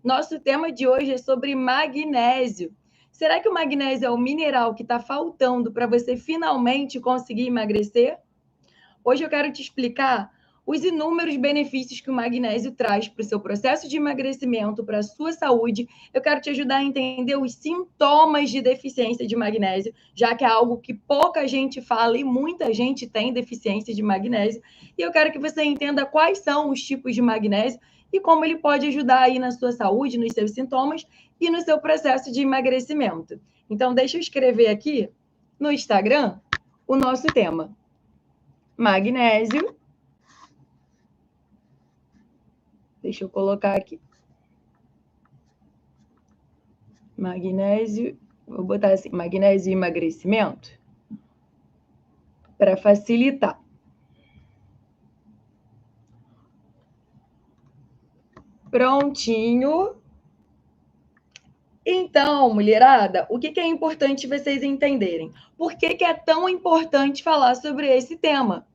Nosso tema de hoje é sobre magnésio. Será que o magnésio é o mineral que está faltando para você finalmente conseguir emagrecer? Hoje eu quero te explicar os inúmeros benefícios que o magnésio traz para o seu processo de emagrecimento, para a sua saúde. Eu quero te ajudar a entender os sintomas de deficiência de magnésio, já que é algo que pouca gente fala e muita gente tem deficiência de magnésio. E eu quero que você entenda quais são os tipos de magnésio e como ele pode ajudar aí na sua saúde, nos seus sintomas e no seu processo de emagrecimento. Então, deixa eu escrever aqui no Instagram o nosso tema. Magnésio. Deixa eu colocar aqui. Magnésio, vou botar assim, magnésio e emagrecimento, para facilitar. Prontinho. Então, mulherada, o que é importante vocês entenderem? Por que é tão importante falar sobre esse tema?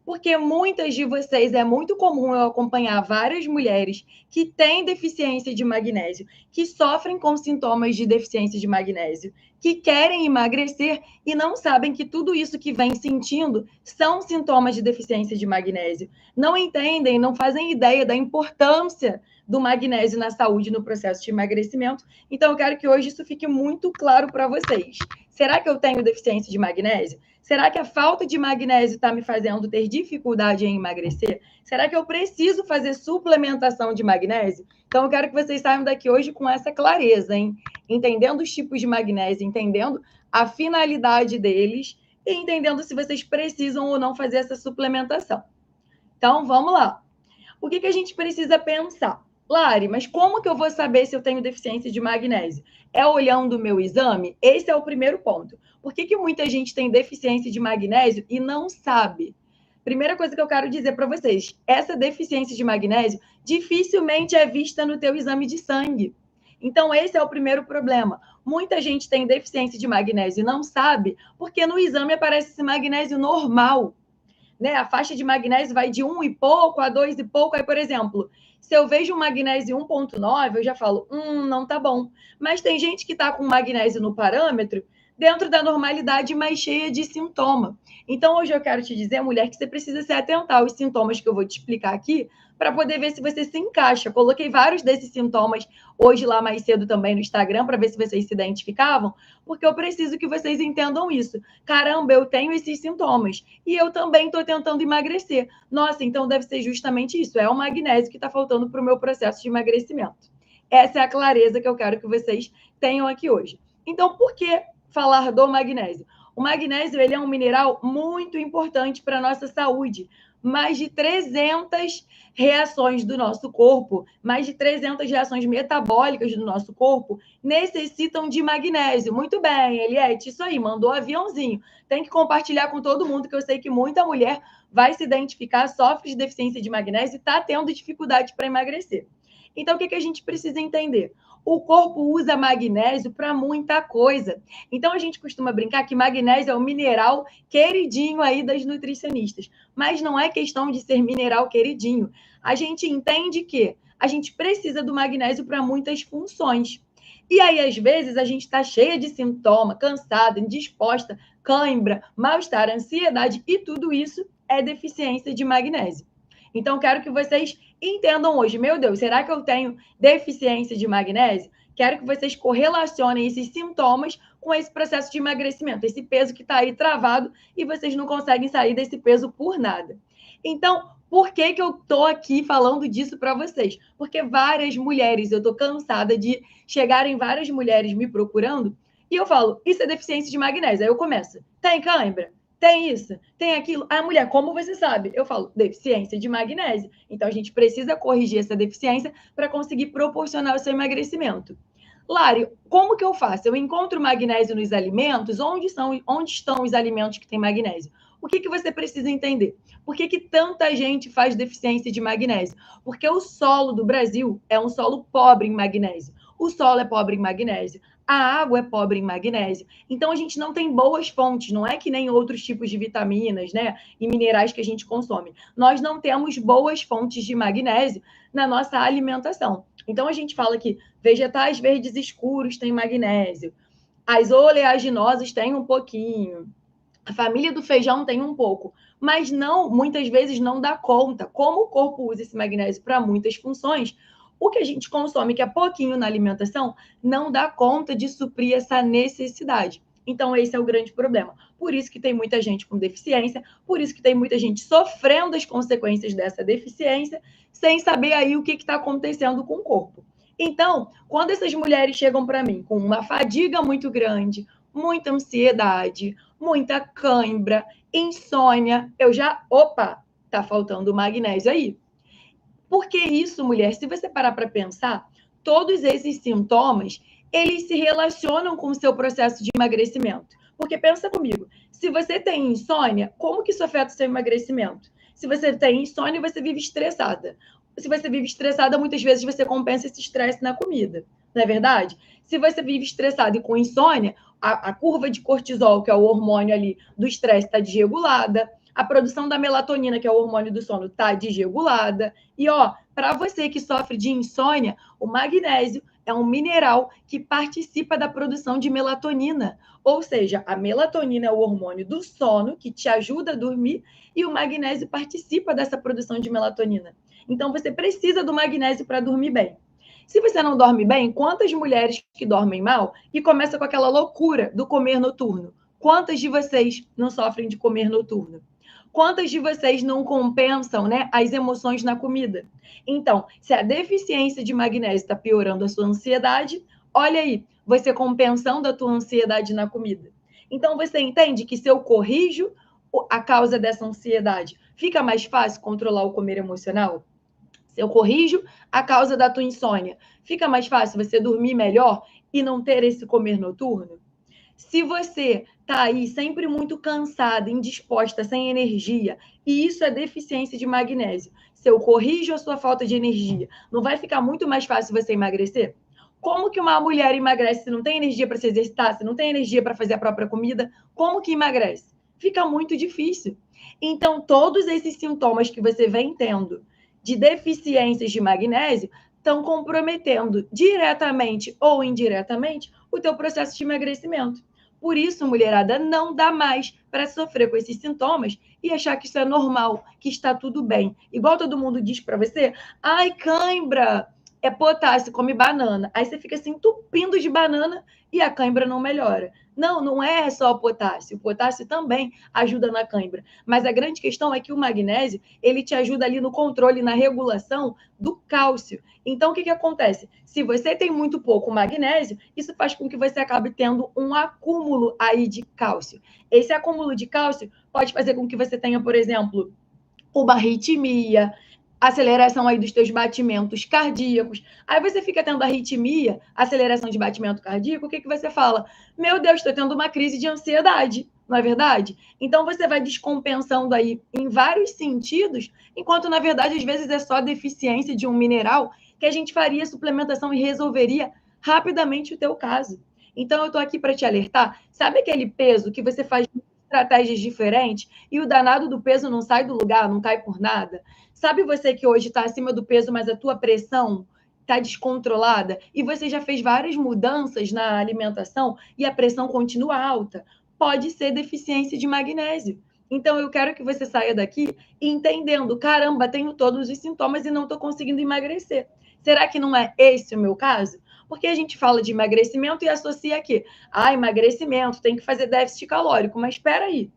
Porque muitas de vocês, é muito comum eu acompanhar várias mulheres que têm deficiência de magnésio, que sofrem com sintomas de deficiência de magnésio, que querem emagrecer e não sabem que tudo isso que vem sentindo são sintomas de deficiência de magnésio. Não entendem, não fazem ideia da importância do magnésio na saúde, no processo de emagrecimento. Então, eu quero que hoje isso fique muito claro para vocês. Será que eu tenho deficiência de magnésio? Será que a falta de magnésio está me fazendo ter dificuldade em emagrecer? Será que eu preciso fazer suplementação de magnésio? Então, eu quero que vocês saiam daqui hoje com essa clareza, hein? Entendendo os tipos de magnésio, entendendo a finalidade deles e entendendo se vocês precisam ou não fazer essa suplementação. Então, vamos lá. O que a gente precisa pensar? Lari, mas como que eu vou saber se eu tenho deficiência de magnésio? É olhando o meu exame? Esse é o primeiro ponto. Por que muita gente tem deficiência de magnésio e não sabe? Primeira coisa que eu quero dizer para vocês, essa deficiência de magnésio dificilmente é vista no teu exame de sangue. Então, esse é o primeiro problema. Muita gente tem deficiência de magnésio e não sabe, porque no exame aparece esse magnésio normal. Né? A faixa de magnésio vai de 1 e pouco a 2 e pouco. Aí, por exemplo, se eu vejo um magnésio 1,9, eu já falo, não tá bom. Mas tem gente que está com magnésio no parâmetro dentro da normalidade, mas cheia de sintoma. Então, hoje eu quero te dizer, mulher, que você precisa se atentar aos sintomas que eu vou te explicar aqui, para poder ver se você se encaixa. Coloquei vários desses sintomas hoje lá mais cedo também no Instagram, para ver se vocês se identificavam, porque eu preciso que vocês entendam isso. Caramba, eu tenho esses sintomas e eu também estou tentando emagrecer. Nossa, então deve ser justamente isso. É o magnésio que está faltando para o meu processo de emagrecimento. Essa é a clareza que eu quero que vocês tenham aqui hoje. Então, por que falar do magnésio? O magnésio ele é um mineral muito importante para a nossa saúde. Mais de 300 reações do nosso corpo, mais de 300 reações metabólicas do nosso corpo necessitam de magnésio. Muito bem, Eliette, isso aí, mandou aviãozinho. Tem que compartilhar com todo mundo, que eu sei que muita mulher vai se identificar, sofre de deficiência de magnésio e está tendo dificuldade para emagrecer. Então, o que a gente precisa entender? O corpo usa magnésio para muita coisa. Então, a gente costuma brincar que magnésio é o mineral queridinho aí das nutricionistas. Mas não é questão de ser mineral queridinho. A gente entende que a gente precisa do magnésio para muitas funções. E aí, às vezes, a gente está cheia de sintoma, cansada, indisposta, cãibra, mal-estar, ansiedade, e tudo isso é deficiência de magnésio. Então, quero que vocês entendam hoje, meu Deus, será que eu tenho deficiência de magnésio? Quero que vocês correlacionem esses sintomas com esse processo de emagrecimento, esse peso que está aí travado e vocês não conseguem sair desse peso por nada. Então, por que eu estou aqui falando disso para vocês? Porque várias mulheres, eu estou cansada de chegarem várias mulheres me procurando e eu falo, isso é deficiência de magnésio. Aí eu começo, tem cãibra? Tem isso, tem aquilo. A mulher, como você sabe? Eu falo, deficiência de magnésio. Então, a gente precisa corrigir essa deficiência para conseguir proporcionar o seu emagrecimento. Lari, como que eu faço? Eu encontro magnésio nos alimentos? Onde estão os alimentos que têm magnésio? O que você precisa entender? Por que tanta gente faz deficiência de magnésio? Porque o solo do Brasil é um solo pobre em magnésio. O solo é pobre em magnésio. A água é pobre em magnésio. Então, a gente não tem boas fontes. Não é que nem outros tipos de vitaminas, né? E minerais que a gente consome. Nós não temos boas fontes de magnésio na nossa alimentação. Então, a gente fala que vegetais verdes escuros têm magnésio, as oleaginosas têm um pouquinho, a família do feijão tem um pouco, mas não, muitas vezes não dá conta. Como o corpo usa esse magnésio para muitas funções, o que a gente consome, que é pouquinho na alimentação, não dá conta de suprir essa necessidade. Então, esse é o grande problema. Por isso que tem muita gente com deficiência, por isso que tem muita gente sofrendo as consequências dessa deficiência, sem saber aí o que está acontecendo com o corpo. Então, quando essas mulheres chegam para mim com uma fadiga muito grande, muita ansiedade, muita cãibra, insônia, eu já, opa, tá faltando magnésio aí. Por que isso, mulher? Se você parar para pensar, todos esses sintomas, eles se relacionam com o seu processo de emagrecimento. Porque pensa comigo, se você tem insônia, como que isso afeta o seu emagrecimento? Se você tem insônia, você vive estressada. Se você vive estressada, muitas vezes você compensa esse estresse na comida, não é verdade? Se você vive estressado e com insônia, a curva de cortisol, que é o hormônio ali do estresse, está desregulada, a produção da melatonina, que é o hormônio do sono, está desregulada. E, ó, para você que sofre de insônia, o magnésio é um mineral que participa da produção de melatonina. Ou seja, a melatonina é o hormônio do sono, que te ajuda a dormir, e o magnésio participa dessa produção de melatonina. Então, você precisa do magnésio para dormir bem. Se você não dorme bem, quantas mulheres que dormem mal e começa com aquela loucura do comer noturno? Quantas de vocês não sofrem de comer noturno? Quantas de vocês não compensam, né, as emoções na comida? Então, se a deficiência de magnésio está piorando a sua ansiedade, olha aí, você compensando a tua ansiedade na comida. Então, você entende que se eu corrijo a causa dessa ansiedade, fica mais fácil controlar o comer emocional? Se eu corrijo a causa da tua insônia, fica mais fácil você dormir melhor e não ter esse comer noturno? Se você está aí sempre muito cansada, indisposta, sem energia, e isso é deficiência de magnésio, se eu corrijo a sua falta de energia, não vai ficar muito mais fácil você emagrecer? Como que uma mulher emagrece se não tem energia para se exercitar, se não tem energia para fazer a própria comida? Como que emagrece? Fica muito difícil. Então, todos esses sintomas que você vem tendo de deficiências de magnésio estão comprometendo diretamente ou indiretamente o teu processo de emagrecimento. Por isso, mulherada, não dá mais para sofrer com esses sintomas e achar que isso é normal, que está tudo bem. Igual todo mundo diz para você, ai, cãibra, é potássio, come banana. Aí você fica se entupindo de banana e a cãibra não melhora. Não, não é só o potássio. O potássio também ajuda na cãibra. Mas a grande questão é que o magnésio, ele te ajuda ali no controle, na regulação do cálcio. Então, o que acontece? Se você tem muito pouco magnésio, isso faz com que você acabe tendo um acúmulo aí de cálcio. Esse acúmulo de cálcio pode fazer com que você tenha, por exemplo, uma arritmia, aceleração aí dos teus batimentos cardíacos. Aí você fica tendo arritmia, aceleração de batimento cardíaco, o que você fala? Meu Deus, estou tendo uma crise de ansiedade, não é verdade? Então você vai descompensando aí em vários sentidos, enquanto na verdade às vezes é só deficiência de um mineral que a gente faria suplementação e resolveria rapidamente o teu caso. Então eu estou aqui para te alertar, sabe aquele peso que você faz estratégias diferentes e o danado do peso não sai do lugar, não cai por nada? Sabe você que hoje está acima do peso, mas a tua pressão está descontrolada e você já fez várias mudanças na alimentação e a pressão continua alta? Pode ser deficiência de magnésio. Então, eu quero que você saia daqui entendendo: caramba, tenho todos os sintomas e não estou conseguindo emagrecer. Será que não é esse o meu caso? Porque a gente fala de emagrecimento e associa aqui: ah, emagrecimento, tem que fazer déficit calórico. Mas espera aí,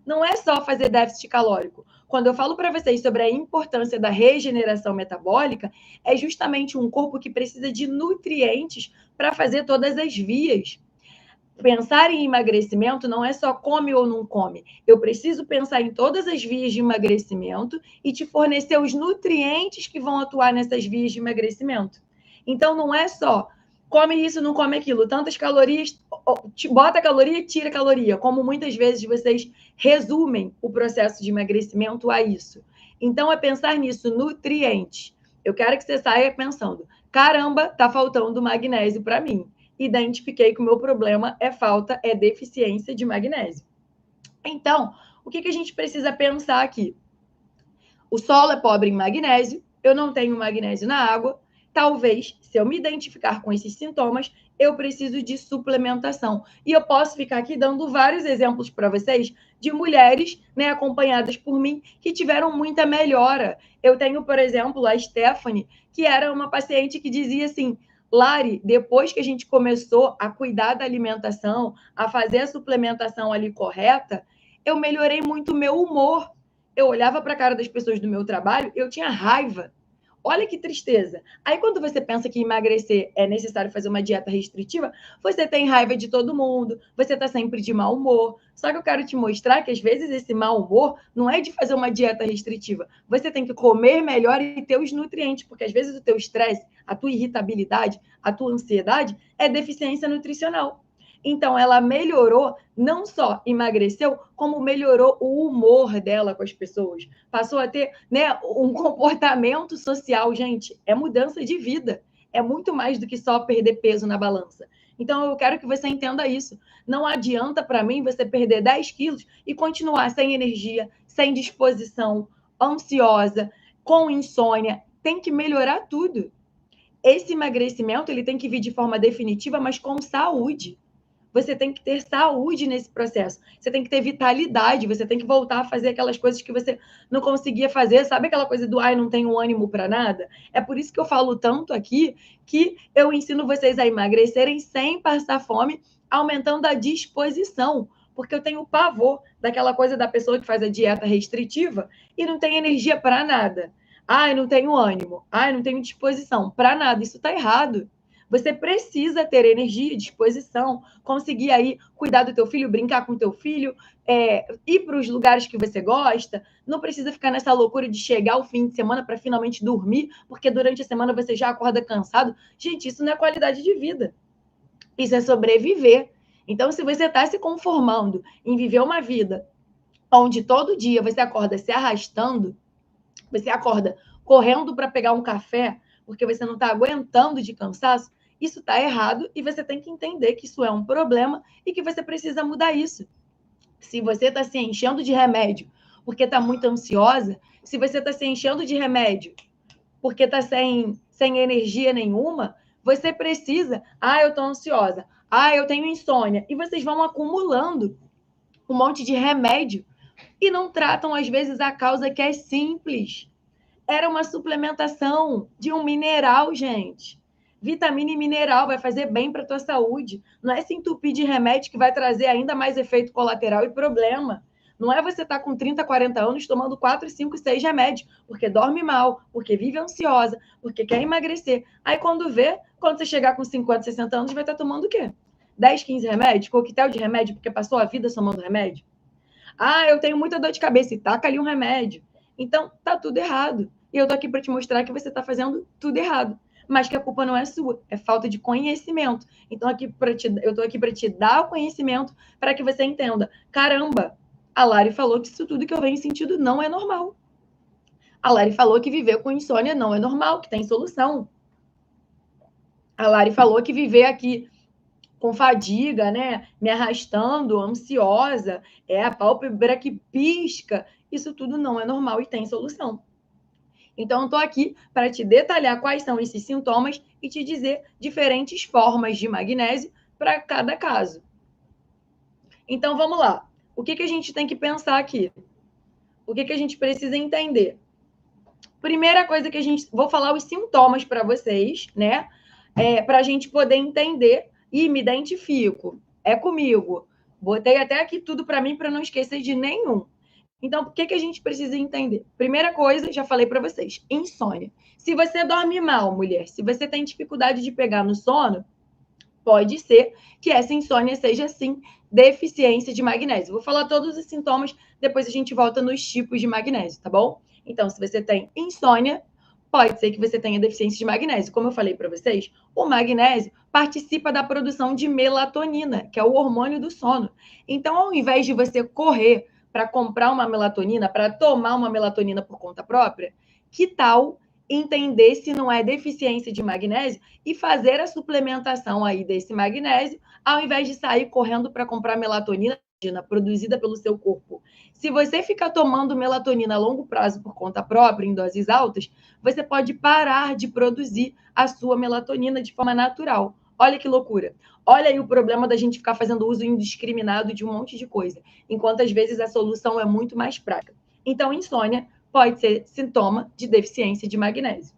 não é só fazer déficit calórico. Quando eu falo para vocês sobre a importância da regeneração metabólica, é justamente um corpo que precisa de nutrientes para fazer todas as vias. Pensar em emagrecimento não é só come ou não come. Eu preciso pensar em todas as vias de emagrecimento e te fornecer os nutrientes que vão atuar nessas vias de emagrecimento. Então, não é só come isso, não come aquilo. Tantas calorias, bota caloria, tira caloria, como muitas vezes vocês resumem o processo de emagrecimento a isso. Então, é pensar nisso, nutrientes. Eu quero que você saia pensando, caramba, tá faltando magnésio para mim. Identifiquei que o meu problema é deficiência de magnésio. Então, o que a gente precisa pensar aqui? O solo é pobre em magnésio, eu não tenho magnésio na água, talvez, se eu me identificar com esses sintomas, eu preciso de suplementação. E eu posso ficar aqui dando vários exemplos para vocês de mulheres, né, acompanhadas por mim, que tiveram muita melhora. Eu tenho, por exemplo, a Stephanie, que era uma paciente que dizia assim: Lari, depois que a gente começou a cuidar da alimentação, a fazer a suplementação ali correta, eu melhorei muito o meu humor. Eu olhava para a cara das pessoas do meu trabalho, eu tinha raiva. Olha que tristeza. Aí, quando você pensa que emagrecer é necessário fazer uma dieta restritiva, você tem raiva de todo mundo, você está sempre de mau humor. Só que eu quero te mostrar que, às vezes, esse mau humor não é de fazer uma dieta restritiva. Você tem que comer melhor e ter os nutrientes, porque, às vezes, o teu estresse, a tua irritabilidade, a tua ansiedade é deficiência nutricional. Então, ela melhorou, não só emagreceu, como melhorou o humor dela com as pessoas. Passou a ter, né, um comportamento social. Gente, é mudança de vida. É muito mais do que só perder peso na balança. Então, eu quero que você entenda isso. Não adianta para mim você perder 10 quilos e continuar sem energia, sem disposição, ansiosa, com insônia. Tem que melhorar tudo. Esse emagrecimento ele tem que vir de forma definitiva, mas com saúde. Você tem que ter saúde nesse processo. Você tem que ter vitalidade. Você tem que voltar a fazer aquelas coisas que você não conseguia fazer. Sabe aquela coisa do ai, não tenho ânimo para nada? É por isso que eu falo tanto aqui que eu ensino vocês a emagrecerem sem passar fome, aumentando a disposição. Porque eu tenho pavor daquela coisa da pessoa que faz a dieta restritiva e não tem energia para nada. Ai, não tenho ânimo. Ai, não tenho disposição para nada. Isso está errado. Você precisa ter energia, disposição, conseguir aí cuidar do teu filho, brincar com o teu filho, ir para os lugares que você gosta. Não precisa ficar nessa loucura de chegar ao fim de semana para finalmente dormir, porque durante a semana você já acorda cansado. Gente, isso não é qualidade de vida. Isso é sobreviver. Então, se você está se conformando em viver uma vida onde todo dia você acorda se arrastando, você acorda correndo para pegar um café, porque você não está aguentando de cansaço, isso está errado e você tem que entender que isso é um problema e que você precisa mudar isso. Se você está se enchendo de remédio porque está muito ansiosa, se você está se enchendo de remédio porque está sem energia nenhuma, você precisa. Ah, eu estou ansiosa. Ah, eu tenho insônia. E vocês vão acumulando um monte de remédio e não tratam, às vezes, a causa que é simples. Era uma suplementação de um mineral, gente. Vitamina e mineral vai fazer bem para a tua saúde. Não é se entupir de remédio que vai trazer ainda mais efeito colateral e problema. Não é você estar com 30, 40 anos tomando 4, 5, 6 remédios, porque dorme mal, porque vive ansiosa, porque quer emagrecer. Aí quando vê, quando você chegar com 50, 60 anos, vai estar tomando o quê? 10, 15 remédios? Coquetel de remédio, porque passou a vida tomando remédio? Ah, eu tenho muita dor de cabeça e taca ali um remédio. Então, tá tudo errado. E eu tô aqui para te mostrar que você está fazendo tudo errado. Mas que a culpa não é sua, é falta de conhecimento. Então, eu tô aqui para te dar o conhecimento para que você entenda. Caramba, a Lari falou que isso tudo que eu venho sentindo não é normal. A Lari falou que viver com insônia não é normal, que tem solução. A Lari falou que viver aqui com fadiga, né? Me arrastando, ansiosa, a pálpebra que pisca. Isso tudo não é normal e tem solução. Então, eu estou aqui para te detalhar quais são esses sintomas e te dizer diferentes formas de magnésio para cada caso. Então, vamos lá. O que a gente tem que pensar aqui? O que a gente precisa entender? Primeira coisa que vou falar os sintomas para vocês, né? Para a gente poder entender e me identifico. É comigo. Botei até aqui tudo para mim para não esquecer de nenhum. Então, o que a gente precisa entender? Primeira coisa, já falei para vocês, insônia. Se você dorme mal, mulher, se você tem dificuldade de pegar no sono, pode ser que essa insônia seja, sim, deficiência de magnésio. Vou falar todos os sintomas, depois a gente volta nos tipos de magnésio, tá bom? Então, se você tem insônia, pode ser que você tenha deficiência de magnésio. Como eu falei para vocês, o magnésio participa da produção de melatonina, que é o hormônio do sono. Então, ao invés de você correr para comprar uma melatonina, para tomar uma melatonina por conta própria, que tal entender se não é deficiência de magnésio e fazer a suplementação aí desse magnésio, ao invés de sair correndo para comprar melatonina produzida pelo seu corpo, se você ficar tomando melatonina a longo prazo por conta própria, em doses altas, você pode parar de produzir a sua melatonina de forma natural. Olha que loucura. Olha aí o problema da gente ficar fazendo uso indiscriminado de um monte de coisa, enquanto às vezes a solução é muito mais prática. Então, insônia pode ser sintoma de deficiência de magnésio.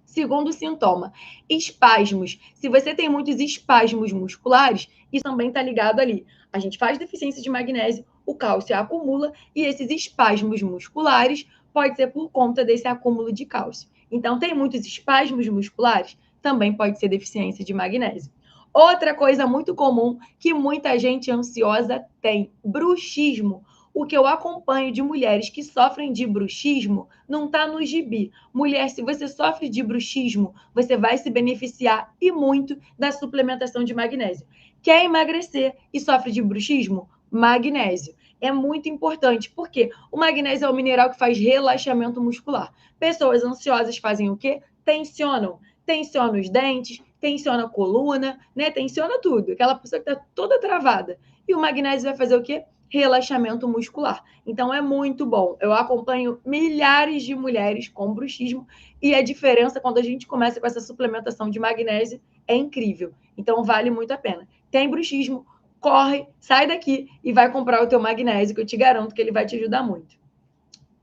Segundo sintoma, espasmos. Se você tem muitos espasmos musculares, isso também está ligado ali. A gente faz deficiência de magnésio, o cálcio acumula, e esses espasmos musculares pode ser por conta desse acúmulo de cálcio. Então, tem muitos espasmos musculares, também pode ser deficiência de magnésio. Outra coisa muito comum que muita gente ansiosa tem, bruxismo. O que eu acompanho de mulheres que sofrem de bruxismo não está no gibi. Mulher, se você sofre de bruxismo, você vai se beneficiar e muito da suplementação de magnésio. Quer emagrecer e sofre de bruxismo? Magnésio. É muito importante, porque o magnésio é um mineral que faz relaxamento muscular. Pessoas ansiosas fazem o quê? Tensionam. Tensiona os dentes, tensiona a coluna, né? Tensiona tudo. Aquela pessoa que está toda travada. E o magnésio vai fazer o quê? Relaxamento muscular. Então é muito bom. Eu acompanho milhares de mulheres com bruxismo e a diferença quando a gente começa com essa suplementação de magnésio é incrível. Então vale muito a pena. Tem bruxismo, corre, sai daqui e vai comprar o teu magnésio, que eu te garanto que ele vai te ajudar muito.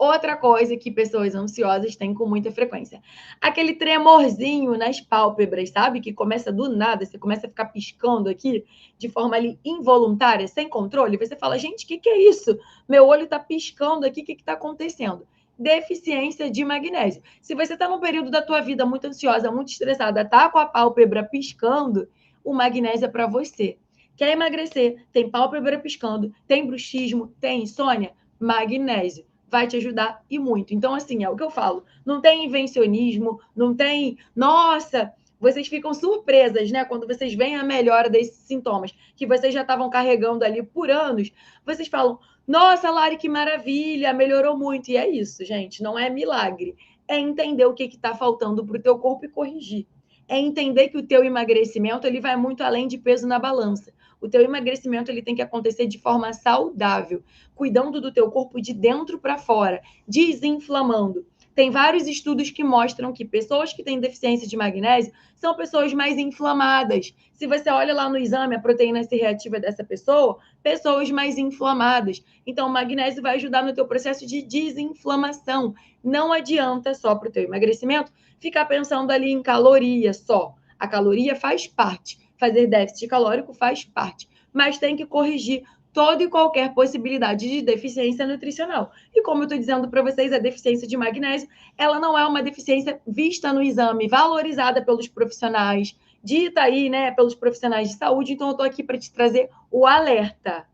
Outra coisa que pessoas ansiosas têm com muita frequência. Aquele tremorzinho nas pálpebras, sabe? Que começa do nada, você começa a ficar piscando aqui de forma ali involuntária, sem controle. Você fala, gente, o que é isso? Meu olho está piscando aqui, o que está acontecendo? Deficiência de magnésio. Se você está num período da tua vida muito ansiosa, muito estressada, tá com a pálpebra piscando, o magnésio é para você. Quer emagrecer? Tem pálpebra piscando, tem bruxismo, tem insônia? Magnésio vai te ajudar e muito. Então, assim, é o que eu falo. Não tem invencionismo, não tem... Nossa, vocês ficam surpresas, né? Quando vocês veem a melhora desses sintomas que vocês já estavam carregando ali por anos, vocês falam, nossa, Lari, que maravilha, melhorou muito. E é isso, gente, não é milagre. É entender o que está faltando para o teu corpo e corrigir. É entender que o teu emagrecimento ele vai muito além de peso na balança. O teu emagrecimento ele tem que acontecer de forma saudável, cuidando do teu corpo de dentro para fora, desinflamando. Tem vários estudos que mostram que pessoas que têm deficiência de magnésio são pessoas mais inflamadas. Se você olha lá no exame a proteína C reativa dessa pessoa, pessoas mais inflamadas. Então, o magnésio vai ajudar no teu processo de desinflamação. Não adianta só para o teu emagrecimento ficar pensando ali em caloria só. A caloria faz parte. Fazer déficit calórico faz parte, mas tem que corrigir toda e qualquer possibilidade de deficiência nutricional. E como eu estou dizendo para vocês, a deficiência de magnésio, ela não é uma deficiência vista no exame, valorizada pelos profissionais, dita aí, né, pelos profissionais de saúde. Então, eu estou aqui para te trazer o alerta.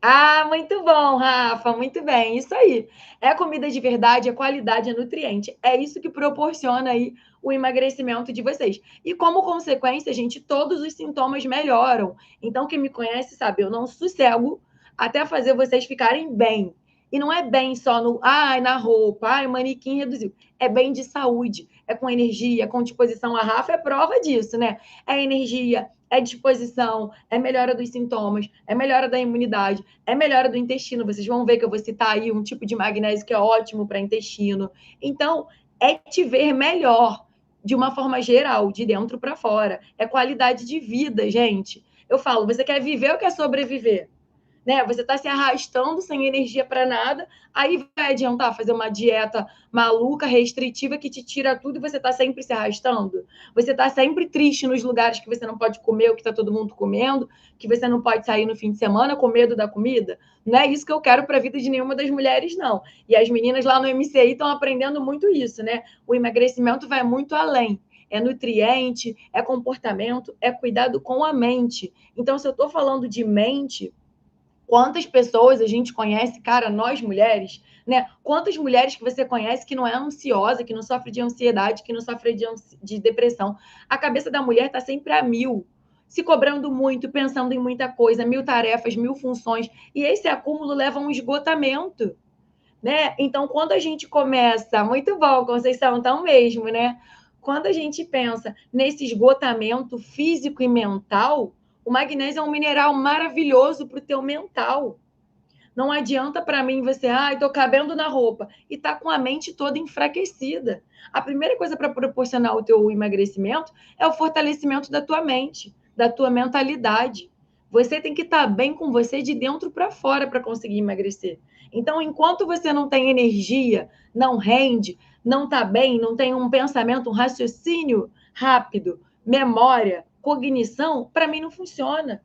Ah, muito bom, Rafa, muito bem, isso aí. É comida de verdade, é qualidade, é nutriente. É isso que proporciona aí o emagrecimento de vocês. E como consequência, gente, todos os sintomas melhoram. Então, quem me conhece sabe, eu não sossego até fazer vocês ficarem bem. E não é bem só no, na roupa, o manequim reduziu. É bem de saúde, é com energia, com disposição. A Rafa é prova disso, né? É energia, é disposição, é melhora dos sintomas, é melhora da imunidade, é melhora do intestino. Vocês vão ver que eu vou citar aí um tipo de magnésio que é ótimo para intestino. Então, é te ver melhor, de uma forma geral, de dentro para fora. É qualidade de vida, gente. Eu falo, você quer viver ou quer sobreviver? Né? Você está se arrastando sem energia para nada, aí vai adiantar fazer uma dieta maluca, restritiva, que te tira tudo e você está sempre se arrastando? Você está sempre triste nos lugares que você não pode comer o que está todo mundo comendo, que você não pode sair no fim de semana com medo da comida? Não é isso que eu quero para a vida de nenhuma das mulheres, não. E as meninas lá no MCI estão aprendendo muito isso, né? O emagrecimento vai muito além. É nutriente, é comportamento, é cuidado com a mente. Então, se eu estou falando de mente, quantas pessoas a gente conhece, cara, nós mulheres, né? Quantas mulheres que você conhece que não é ansiosa, que não sofre de ansiedade, que não sofre de depressão? A cabeça da mulher está sempre a mil, se cobrando muito, pensando em muita coisa, mil tarefas, mil funções, e esse acúmulo leva a um esgotamento, né? Então, quando a gente começa, muito bom, Conceição, então mesmo, né? Quando a gente pensa nesse esgotamento físico e mental, o magnésio é um mineral maravilhoso para o teu mental. Não adianta para mim você, ai, tô cabendo na roupa e tá com a mente toda enfraquecida. A primeira coisa para proporcionar o teu emagrecimento é o fortalecimento da tua mente, da tua mentalidade. Você tem que estar bem com você de dentro para fora para conseguir emagrecer. Então, enquanto você não tem energia, não rende, não está bem, não tem um pensamento, um raciocínio rápido, memória, cognição, para mim não funciona.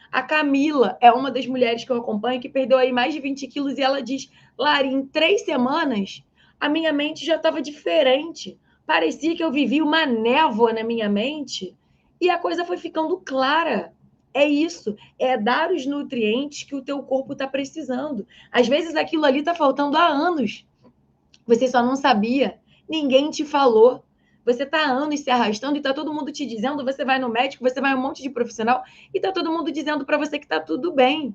A Camila é uma das mulheres que eu acompanho que perdeu aí mais de 20 quilos e ela diz, Lari, em 3 semanas a minha mente já estava diferente. Parecia que eu vivia uma névoa na minha mente e a coisa foi ficando clara. É isso, é dar os nutrientes que o teu corpo está precisando. Às vezes aquilo ali está faltando há anos. Você só não sabia. Ninguém te falou. Você está há anos se arrastando e está todo mundo te dizendo, você vai no médico, você vai a um monte de profissional e está todo mundo dizendo para você que está tudo bem.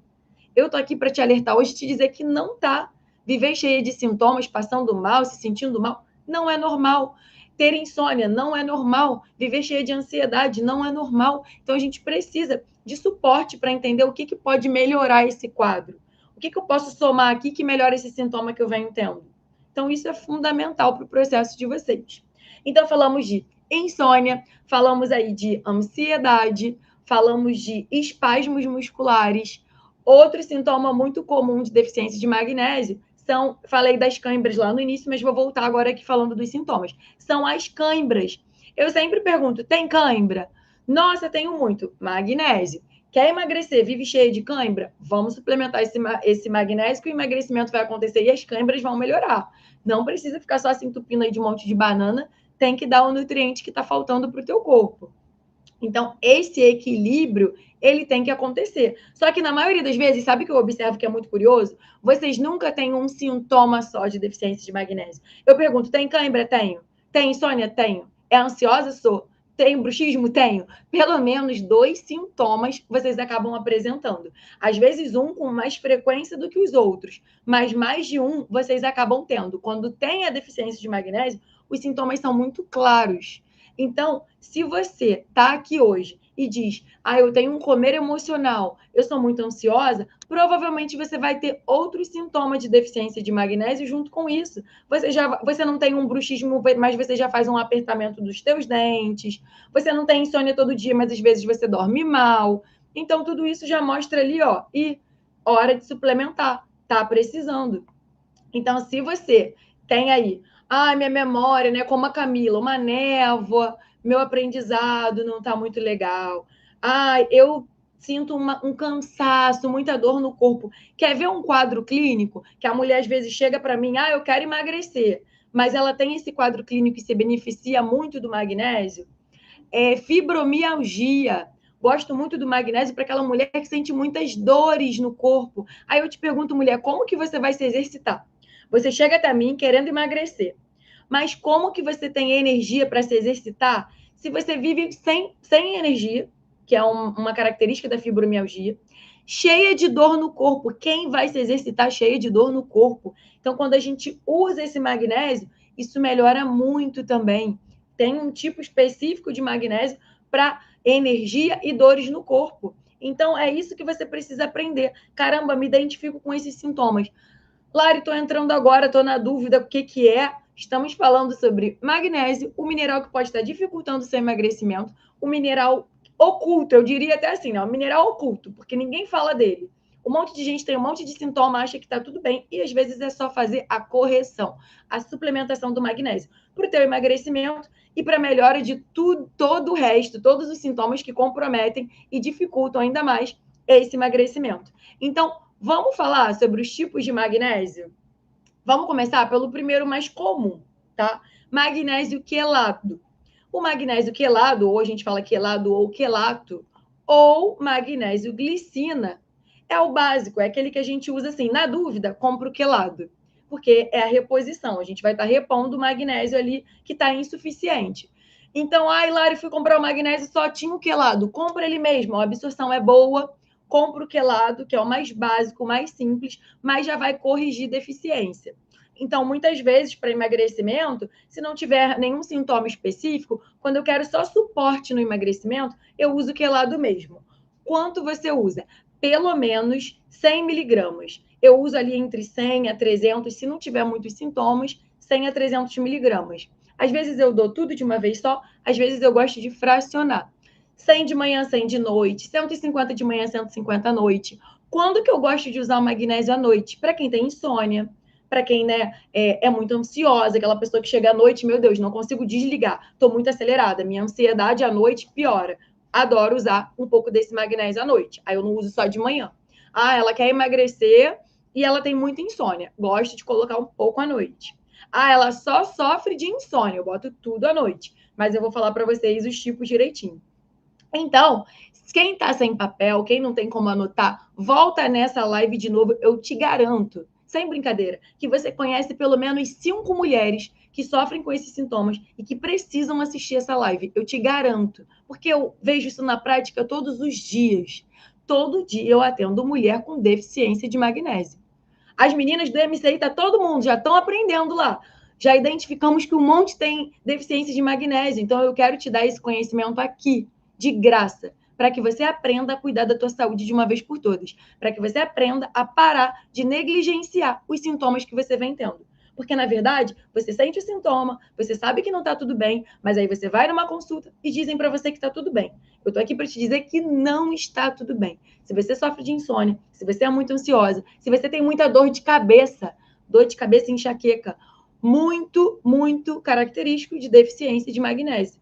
Eu estou aqui para te alertar hoje e te dizer que não está. Viver cheia de sintomas, passando mal, se sentindo mal, não é normal. Ter insônia não é normal. Viver cheia de ansiedade não é normal. Então a gente precisa de suporte para entender o que pode melhorar esse quadro. O que eu posso somar aqui que melhora esse sintoma que eu venho tendo? Então, isso é fundamental para o processo de vocês. Então, falamos de insônia, falamos aí de ansiedade, falamos de espasmos musculares. Outro sintoma muito comum de deficiência de magnésio são, falei das câimbras lá no início, mas vou voltar agora aqui falando dos sintomas. São as câimbras. Eu sempre pergunto, tem câimbra? Nossa, tenho muito. Magnésio. Quer emagrecer, vive cheio de cãibra? Vamos suplementar esse magnésio que o emagrecimento vai acontecer e as câimbras vão melhorar. Não precisa ficar só se entupindo aí de um monte de banana, tem que dar o nutriente que está faltando para o teu corpo. Então, esse equilíbrio, ele tem que acontecer. Só que na maioria das vezes, sabe o que eu observo que é muito curioso? Vocês nunca têm um sintoma só de deficiência de magnésio. Eu pergunto, tem cãibra? Tenho. Tem insônia? Tenho. É ansiosa? Sou. Tenho bruxismo? Tenho. Pelo menos 2 sintomas vocês acabam apresentando. Às vezes um com mais frequência do que os outros, mas mais de um vocês acabam tendo. Quando tem a deficiência de magnésio, os sintomas são muito claros. Então, se você está aqui hoje e diz, eu tenho um comer emocional, eu sou muito ansiosa, provavelmente você vai ter outros sintomas de deficiência de magnésio junto com isso. Você não tem um bruxismo, mas você já faz um apertamento dos teus dentes, você não tem insônia todo dia, mas às vezes você dorme mal. Então, tudo isso já mostra ali, e hora de suplementar, tá precisando. Então, se você tem aí, minha memória, né, como a Camila, uma névoa, meu aprendizado não está muito legal. Eu sinto um cansaço, muita dor no corpo. Quer ver um quadro clínico? Que a mulher às vezes chega para mim, eu quero emagrecer, mas ela tem esse quadro clínico e se beneficia muito do magnésio. Fibromialgia. Gosto muito do magnésio para aquela mulher que sente muitas dores no corpo. Aí eu te pergunto, mulher, como que você vai se exercitar? Você chega até mim querendo emagrecer, mas como que você tem energia para se exercitar se você vive sem energia, que é uma característica da fibromialgia, cheia de dor no corpo? Quem vai se exercitar cheia de dor no corpo? Então, quando a gente usa esse magnésio, isso melhora muito também. Tem um tipo específico de magnésio para energia e dores no corpo. Então, é isso que você precisa aprender. Caramba, me identifico com esses sintomas. Lari, estou entrando agora, estou na dúvida o que é. Estamos falando sobre magnésio, o mineral que pode estar dificultando o seu emagrecimento, o mineral oculto, eu diria até assim, o mineral oculto, porque ninguém fala dele. Um monte de gente tem um monte de sintoma, acha que está tudo bem, e às vezes é só fazer a correção, a suplementação do magnésio, para o teu emagrecimento e para a melhora de todo o resto, todos os sintomas que comprometem e dificultam ainda mais esse emagrecimento. Então, vamos falar sobre os tipos de magnésio? Vamos começar pelo primeiro mais comum, tá? Magnésio quelado. O magnésio quelado, ou a gente fala quelado ou quelato, ou magnésio glicina, é o básico, é aquele que a gente usa assim, na dúvida, compra o quelado, porque é a reposição, a gente vai estar repondo o magnésio ali que está insuficiente. Então, Lari, fui comprar o magnésio, só tinha o quelado, compra ele mesmo, a absorção é boa, compra o quelado, que é o mais básico, o mais simples, mas já vai corrigir deficiência. Então, muitas vezes, para emagrecimento, se não tiver nenhum sintoma específico, quando eu quero só suporte no emagrecimento, eu uso o quelado mesmo. Quanto você usa? pelo menos 100 miligramas. Eu uso ali entre 100 a 300, se não tiver muitos sintomas, 100 a 300 miligramas. Às vezes eu dou tudo de uma vez só, às vezes eu gosto de fracionar. 100 de manhã, 100 de noite, 150 de manhã, 150 à noite. Quando que eu gosto de usar o magnésio à noite? Para quem tem insônia, para quem é muito ansiosa, aquela pessoa que chega à noite, meu Deus, não consigo desligar, estou muito acelerada, minha ansiedade à noite piora. Adoro usar um pouco desse magnésio à noite. Aí eu não uso só de manhã. Ah, ela quer emagrecer e ela tem muita insônia. Gosto de colocar um pouco à noite. Ah, ela só sofre de insônia. Eu boto tudo à noite. Mas eu vou falar para vocês os tipos direitinho. Então, quem está sem papel, quem não tem como anotar, volta nessa live de novo. Eu te garanto, sem brincadeira, que você conhece pelo menos 5 mulheres que sofrem com esses sintomas e que precisam assistir essa live. Eu te garanto, porque eu vejo isso na prática todos os dias. Todo dia eu atendo mulher com deficiência de magnésio. As meninas do MCI, tá todo mundo, já estão aprendendo lá. Já identificamos que um monte tem deficiência de magnésio. Então, eu quero te dar esse conhecimento aqui, de graça, para que você aprenda a cuidar da tua saúde de uma vez por todas. Para que você aprenda a parar de negligenciar os sintomas que você vem tendo. Porque, na verdade, você sente o sintoma, você sabe que não está tudo bem, mas aí você vai numa consulta e dizem para você que está tudo bem. Eu estou aqui para te dizer que não está tudo bem. Se você sofre de insônia, se você é muito ansiosa, se você tem muita dor de cabeça e enxaqueca, muito característico de deficiência de magnésio.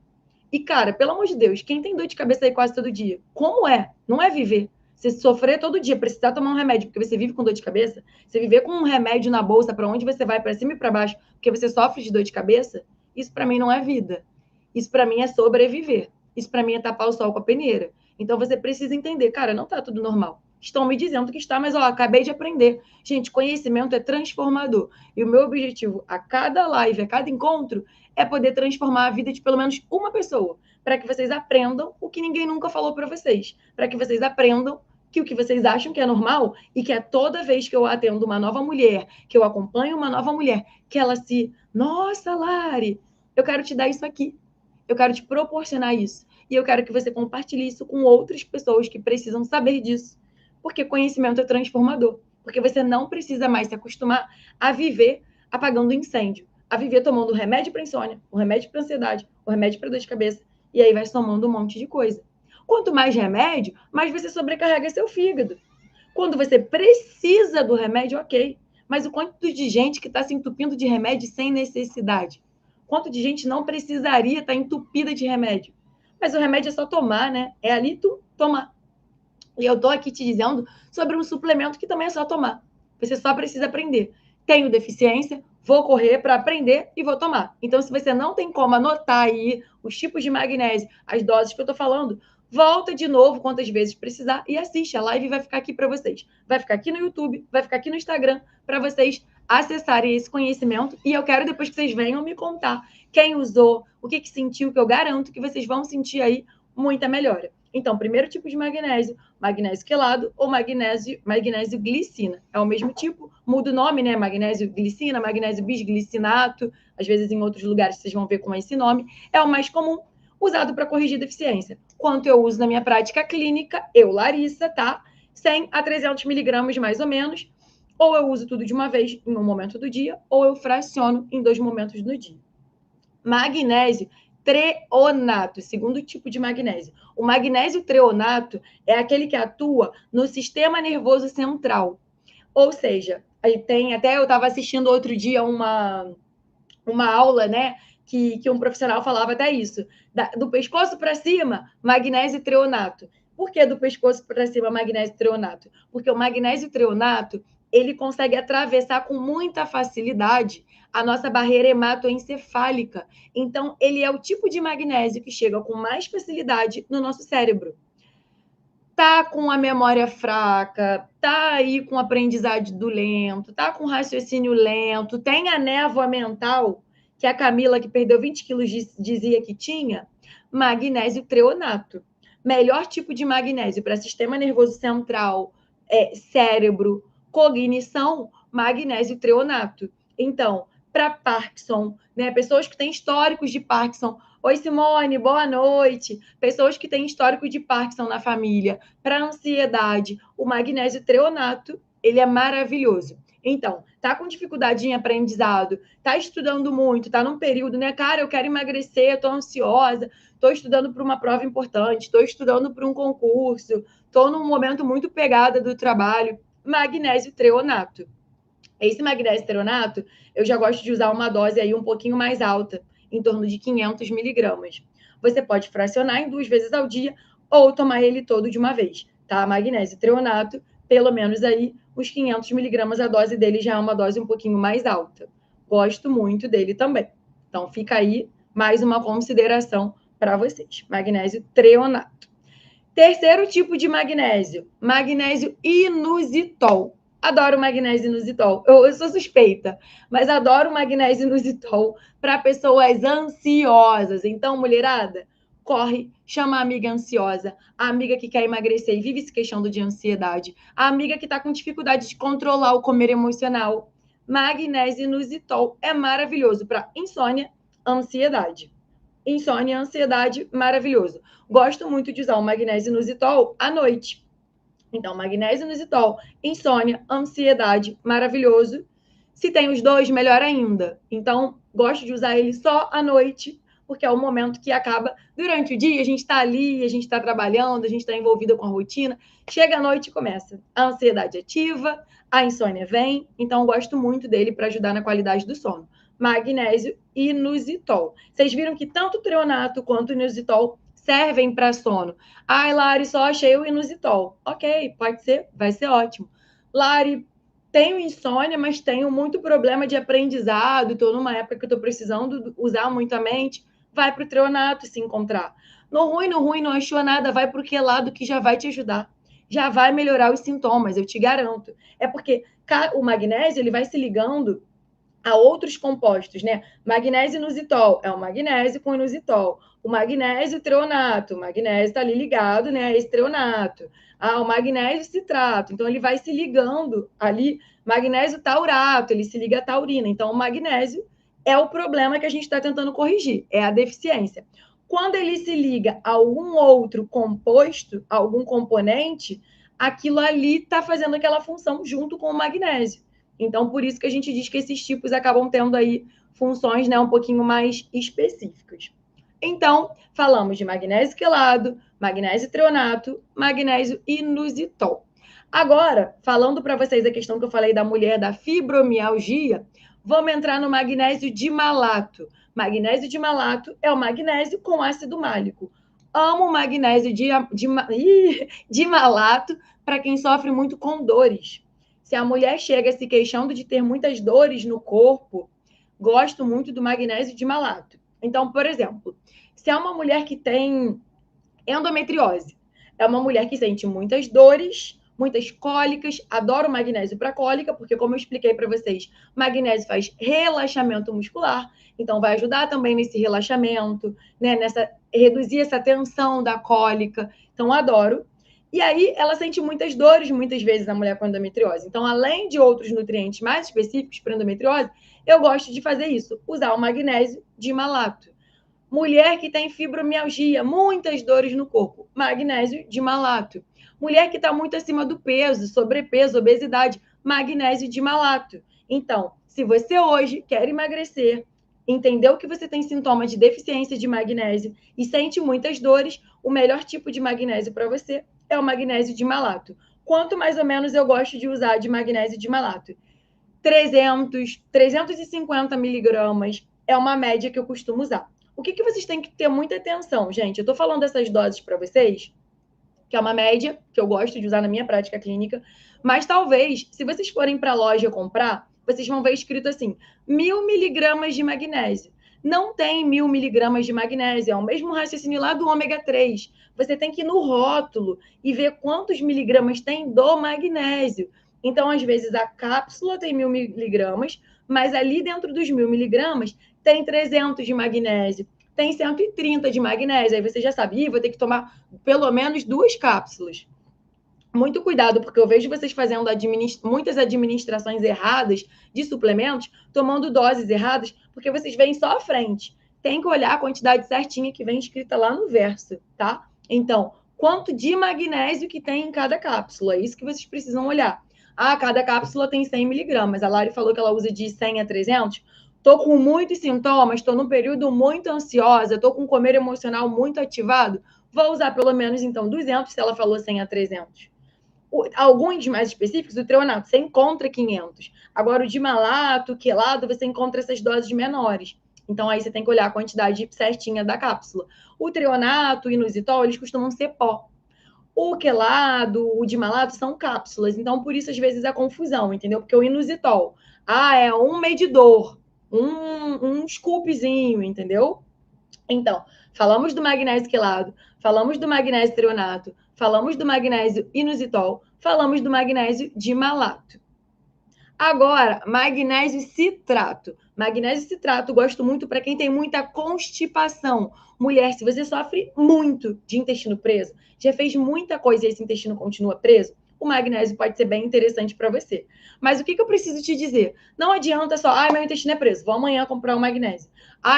E, cara, pelo amor de Deus, quem tem dor de cabeça aí quase todo dia? Como é? Não é viver. Você sofrer todo dia, precisar tomar um remédio porque você vive com dor de cabeça, você viver com um remédio na bolsa para onde você vai, para cima e para baixo, porque você sofre de dor de cabeça, isso para mim não é vida. Isso para mim é sobreviver. Isso para mim é tapar o sol com a peneira. Então você precisa entender, cara, não tá tudo normal. Estão me dizendo que está, mas ó, acabei de aprender. Gente, conhecimento é transformador. E o meu objetivo a cada live, a cada encontro, é poder transformar a vida de pelo menos uma pessoa, para que vocês aprendam o que ninguém nunca falou para vocês, para que vocês aprendam que o que vocês acham que é normal e que é toda vez que eu atendo uma nova mulher, que eu acompanho uma nova mulher, que ela se, nossa, Lari, eu quero te dar isso aqui. Eu quero te proporcionar isso. E eu quero que você compartilhe isso com outras pessoas que precisam saber disso. Porque conhecimento é transformador. Porque você não precisa mais se acostumar a viver apagando incêndio, a viver tomando remédio para insônia, o remédio para ansiedade, o remédio para dor de cabeça. E aí vai somando um monte de coisa. Quanto mais remédio, mais você sobrecarrega seu fígado. Quando você precisa do remédio, ok. Mas o quanto de gente que está se entupindo de remédio sem necessidade? Quanto de gente não precisaria estar entupida de remédio? Mas o remédio é só tomar, né? É ali tu tomar. E eu estou aqui te dizendo sobre um suplemento que também é só tomar. Você só precisa aprender. Tenho deficiência, vou correr para aprender e vou tomar. Então, se você não tem como anotar aí os tipos de magnésio, as doses que eu estou falando, volta de novo quantas vezes precisar e assiste. A live vai ficar aqui para vocês. Vai ficar aqui no YouTube, vai ficar aqui no Instagram para vocês acessarem esse conhecimento. E eu quero depois que vocês venham me contar quem usou, o que sentiu, que eu garanto que vocês vão sentir aí muita melhora. Então, primeiro tipo de magnésio, magnésio quelado ou magnésio glicina. É o mesmo tipo, muda o nome, né? Magnésio glicina, magnésio bisglicinato. Às vezes, em outros lugares, vocês vão ver com esse nome. É o mais comum, usado para corrigir deficiência. Quanto eu uso na minha prática clínica, eu, Larissa, tá? 100 a 300 miligramas, mais ou menos. Ou eu uso tudo de uma vez em um momento do dia, ou eu fraciono em 2 momentos do dia. Magnésio treonato, segundo tipo de magnésio. O magnésio treonato é aquele que atua no sistema nervoso central. Ou seja, até eu estava assistindo outro dia uma aula, né? Que um profissional falava até isso. Do pescoço para cima, magnésio treonato. Por que do pescoço para cima, magnésio treonato? Porque o magnésio treonato ele consegue atravessar com muita facilidade a nossa barreira hematoencefálica. Então, ele é o tipo de magnésio que chega com mais facilidade no nosso cérebro. Tá com a memória fraca, tá aí com aprendizado lento, tá com raciocínio lento, tem a névoa mental, que a Camila, que perdeu 20 quilos, dizia que tinha, magnésio treonato. Melhor tipo de magnésio para sistema nervoso central, cérebro, cognição, magnésio treonato. Então, para Parkinson, né? Pessoas que têm históricos de Parkinson. Oi, Simone, boa noite. Pessoas que têm histórico de Parkinson na família, para ansiedade, o magnésio treonato, ele é maravilhoso. Então, tá com dificuldade em aprendizado, tá estudando muito, tá num período, né? Cara, eu quero emagrecer, tô ansiosa, tô estudando para uma prova importante, tô estudando para um concurso, tô num momento muito pegada do trabalho. Magnésio treonato. Esse magnésio treonato, eu já gosto de usar uma dose aí um pouquinho mais alta, em torno de 500 miligramas. Você pode fracionar em 2 vezes ao dia ou tomar ele todo de uma vez, tá? Magnésio treonato, pelo menos aí os 500 miligramas, a dose dele já é uma dose um pouquinho mais alta. Gosto muito dele também. Então, fica aí mais uma consideração para vocês. Magnésio treonato. Terceiro tipo de magnésio, magnésio inositol. Adoro magnésio inositol. Eu sou suspeita, mas adoro magnésio inositol para pessoas ansiosas. Então, mulherada, corre, chama a amiga ansiosa, a amiga que quer emagrecer e vive se queixando de ansiedade, a amiga que está com dificuldade de controlar o comer emocional. Magnésio inositol é maravilhoso para insônia, ansiedade. Insônia, ansiedade, maravilhoso. Gosto muito de usar o magnésio inositol à noite. Então, magnésio inositol, insônia, ansiedade, maravilhoso. Se tem os dois, melhor ainda. Então, gosto de usar ele só à noite, porque é o momento que acaba. Durante o dia, a gente está ali, a gente está trabalhando, a gente está envolvida com a rotina. Chega à noite e começa. A ansiedade ativa, a insônia vem. Então, gosto muito dele para ajudar na qualidade do sono. Magnésio inositol. Vocês viram que tanto o treonato quanto o inositol servem para sono. Ai, Lari, só achei o inositol. Ok, pode ser, vai ser ótimo. Lari, tenho insônia, mas tenho muito problema de aprendizado. Estou numa época que estou precisando usar muito a mente. Vai para o treonato se encontrar. No ruim, não achou nada, vai para o quelado que já vai te ajudar. Já vai melhorar os sintomas, eu te garanto. É porque o magnésio ele vai se ligando a outros compostos, né? Magnésio inositol é o magnésio com inositol. O magnésio treonato, o magnésio está ali ligado, né, a esse treonato. Ah, o magnésio citrato, então ele vai se ligando ali. Magnésio taurato, ele se liga à taurina. Então, o magnésio é o problema que a gente está tentando corrigir, é a deficiência. Quando ele se liga a algum outro composto, algum componente, aquilo ali está fazendo aquela função junto com o magnésio. Então, por isso que a gente diz que esses tipos acabam tendo aí funções, né, um pouquinho mais específicas. Então, falamos de magnésio quelado, magnésio treonato, magnésio inositol. Agora, falando para vocês a questão que eu falei da mulher da fibromialgia, vamos entrar no magnésio dimalato. Magnésio dimalato é o magnésio com ácido málico. Amo magnésio dimalato para quem sofre muito com dores. Se a mulher chega se queixando de ter muitas dores no corpo, gosto muito do magnésio dimalato. Então, por exemplo, se é uma mulher que tem endometriose, é uma mulher que sente muitas dores, muitas cólicas, adoro magnésio para cólica, porque como eu expliquei para vocês, magnésio faz relaxamento muscular, então vai ajudar também nesse relaxamento, né, nessa reduzir essa tensão da cólica. Então adoro. E aí ela sente muitas dores, muitas vezes, a mulher com endometriose. Então, além de outros nutrientes mais específicos para endometriose, eu gosto de fazer isso, usar o magnésio dimalato. Mulher que tem fibromialgia, muitas dores no corpo, magnésio dimalato. Mulher que está muito acima do peso, sobrepeso, obesidade, magnésio dimalato. Então, se você hoje quer emagrecer, entendeu que você tem sintomas de deficiência de magnésio e sente muitas dores, o melhor tipo de magnésio para você é o magnésio dimalato. Quanto mais ou menos eu gosto de usar de magnésio dimalato? 300, 350 miligramas é uma média que eu costumo usar. O que vocês têm que ter muita atenção, gente? Eu estou falando dessas doses para vocês, que é uma média que eu gosto de usar na minha prática clínica, mas talvez, se vocês forem para a loja comprar, vocês vão ver escrito assim, 1.000 miligramas de magnésio. Não tem 1.000 miligramas de magnésio, é o mesmo raciocínio lá do ômega 3. Você tem que ir no rótulo e ver quantos miligramas tem do magnésio. Então, às vezes, a cápsula tem 1.000 miligramas, mas ali dentro dos 1.000 miligramas tem 300 de magnésio, tem 130 de magnésio. Aí você já sabe, vou ter que tomar pelo menos 2 cápsulas. muito cuidado, porque eu vejo vocês fazendo muitas administrações erradas de suplementos, tomando doses erradas, porque vocês veem só a frente. Tem que olhar a quantidade certinha que vem escrita lá no verso, tá? Então, quanto de magnésio que tem em cada cápsula, é isso que vocês precisam olhar. Ah, cada cápsula tem 100 miligramas. A Lari falou que ela usa de 100 a 300. Tô com muitos sintomas, tô num período muito ansiosa, tô com o comer emocional muito ativado. Vou usar pelo menos, então, 200, se ela falou 100 a 300. Alguns mais específicos, o treonato, você encontra 500. Agora, o dimalato, o quelado, você encontra essas doses menores. Então, aí você tem que olhar a quantidade certinha da cápsula. O treonato e o inositol, eles costumam ser pó. O quelado, o dimalato são cápsulas. Então, por isso, às vezes, a confusão, entendeu? Porque o inositol, é um medidor, um scoopzinho, entendeu? Então, falamos do magnésio quelado, falamos do magnésio treonato, falamos do magnésio inositol, falamos do magnésio dimalato. Agora, magnésio citrato. Magnésio citrato, gosto muito para quem tem muita constipação. Mulher, se você sofre muito de intestino preso, já fez muita coisa e esse intestino continua preso, o magnésio pode ser bem interessante para você. Mas o que eu preciso te dizer? Não adianta só, meu intestino é preso, vou amanhã comprar o magnésio.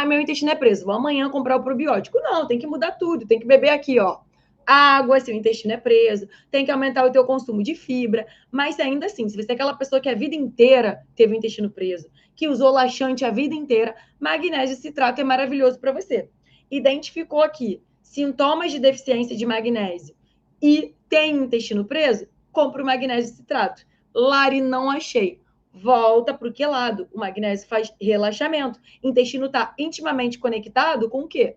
Meu intestino é preso, vou amanhã comprar o probiótico. Não, tem que mudar tudo, tem que beber aqui, ó, água, se o intestino é preso, tem que aumentar o teu consumo de fibra, mas ainda assim, se você é aquela pessoa que a vida inteira teve o intestino preso, que usou laxante a vida inteira, magnésio citrato é maravilhoso para você. Identificou aqui sintomas de deficiência de magnésio e tem intestino preso? Compra o magnésio citrato. Lari, não achei. Volta para o quelado. O magnésio faz relaxamento. O intestino está intimamente conectado com o quê?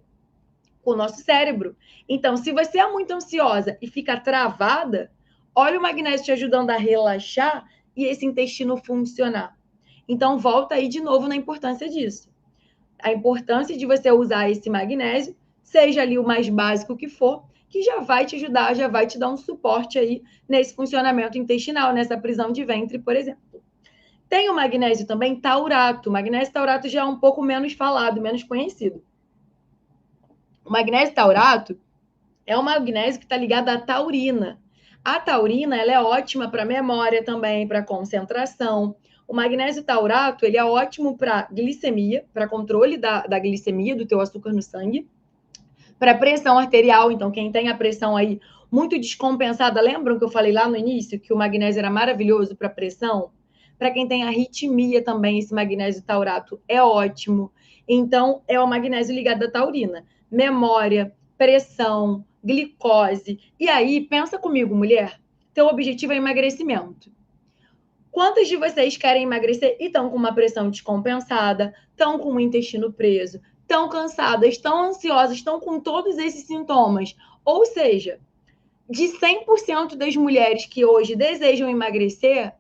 Com o nosso cérebro. Então, se você é muito ansiosa e fica travada, olha o magnésio te ajudando a relaxar e esse intestino funcionar. Então, volta aí de novo na importância disso. A importância de você usar esse magnésio, seja ali o mais básico que for, que já vai te ajudar, já vai te dar um suporte aí nesse funcionamento intestinal, nessa prisão de ventre, por exemplo. Tem o magnésio também taurato. O magnésio taurato já é um pouco menos falado, menos conhecido. O magnésio taurato é um magnésio que está ligado à taurina. A taurina ela é ótima para memória também, para concentração. O magnésio taurato ele é ótimo para glicemia, para controle da glicemia, do teu açúcar no sangue, para pressão arterial. Então, quem tem a pressão aí muito descompensada, lembram que eu falei lá no início que o magnésio era maravilhoso para pressão? Para quem tem arritmia também, esse magnésio taurato é ótimo. Então, é o magnésio ligado à taurina. Memória, pressão, glicose. E aí, pensa comigo, mulher. Teu objetivo é emagrecimento. Quantas de vocês querem emagrecer e estão com uma pressão descompensada, estão com o intestino preso, estão cansadas, estão ansiosas, estão com todos esses sintomas? Ou seja, de 100% das mulheres que hoje desejam emagrecer,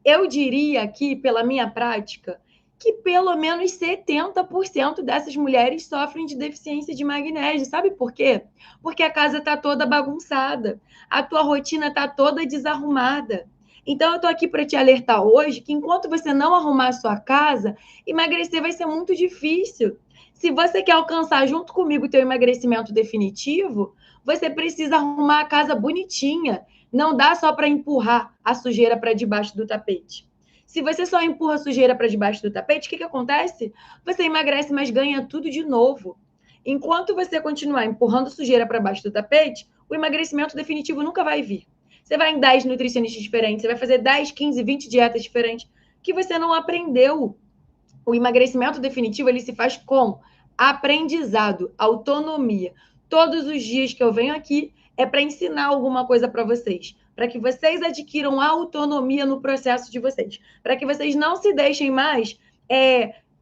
eu diria aqui, pela minha prática, que pelo menos 70% dessas mulheres sofrem de deficiência de magnésio. Sabe por quê? Porque a casa está toda bagunçada, a tua rotina está toda desarrumada. Então, eu estou aqui para te alertar hoje que enquanto você não arrumar a sua casa, emagrecer vai ser muito difícil. Se você quer alcançar junto comigo o teu emagrecimento definitivo, você precisa arrumar a casa bonitinha. Não dá só para empurrar a sujeira para debaixo do tapete. Se você só empurra a sujeira para debaixo do tapete, o que acontece? Você emagrece, mas ganha tudo de novo. Enquanto você continuar empurrando sujeira para baixo do tapete, o emagrecimento definitivo nunca vai vir. Você vai em 10 nutricionistas diferentes, você vai fazer 10, 15, 20 dietas diferentes que você não aprendeu. O emagrecimento definitivo ele se faz com aprendizado, autonomia. Todos os dias que eu venho aqui é para ensinar alguma coisa para vocês, para que vocês adquiram autonomia no processo de vocês, para que vocês não se deixem mais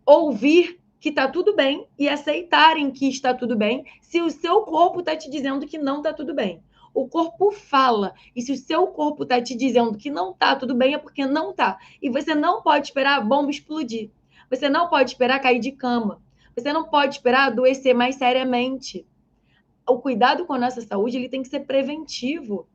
ouvir que está tudo bem e aceitarem que está tudo bem se o seu corpo está te dizendo que não está tudo bem. O corpo fala, e se o seu corpo está te dizendo que não está tudo bem, é porque não está. E você não pode esperar a bomba explodir. Você não pode esperar cair de cama. Você não pode esperar adoecer mais seriamente. O cuidado com a nossa saúde ele tem que ser preventivo.